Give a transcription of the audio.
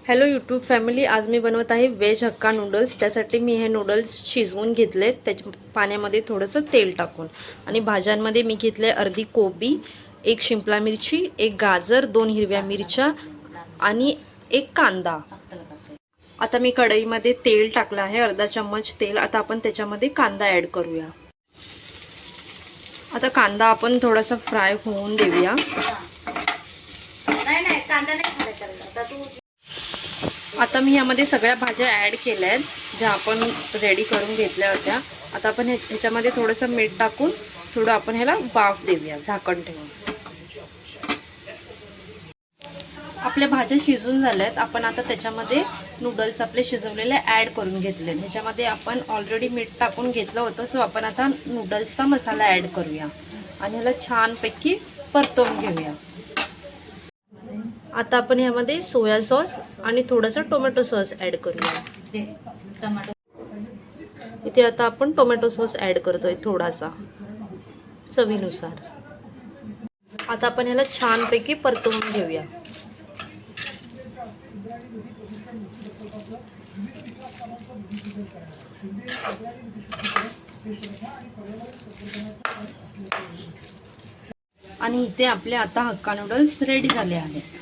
Hello YouTube family, आज मी बनवत आहे व्हेज हक्का नूडल्स। त्यासाठी मी हे नूडल्स शिजवून घेतलेत, त्याच्या पाण्यामध्ये थोडंसं तेल टाकून। आणि भाज्यांमध्ये मी घेतले अर्धी कोबी, एक शिमला मिरची, एक गाजर, 2 हिरव्या मिरच्या आणि एक कांदा। आता मी कढईमध्ये तेल टाकलं आहे, अर्धा चम्मच तेल। आता आपण त्याच्यामध्ये कांदा ॲड करूया। आता कांदा आपण थोडासा फ्राय होऊन देऊया। नाही कांदा नाही घालायचा। आता मी यामध्ये सगळ्या भाज्या ॲड केल्या आहेत, ज्या आपण रेडी करून घेतल्या होत्या। आता आपण ह्याच्यामध्ये थोडंसं मीठ टाकून थोडं आपण ह्याला वाफ देऊया झाकण ठेवून। आपल्या भाज्या शिजून झाल्यात। आपण आता त्याच्यामध्ये नूडल्स आपले शिजवलेले ॲड करून घेतले। ह्याच्यामध्ये आपण ऑलरेडी मीठ टाकून घेतलं होतं, सो आपण आता नूडल्सचा मसाला ॲड करूया आणि ह्याला छानपैकी परतवून घेऊया। आता आपण यामध्ये सोया सॉस आणि थोडासा टोमॅटो सॉस ॲड करूया। इथे आता आपण टोमॅटो सॉस ॲड करतोय थोडासा चवीनुसार। आता आपण ह्याला छानपैकी परतवून घेऊया। आणि इथे आपले आता हक्का नूडल्स रेडी झाले आहेत।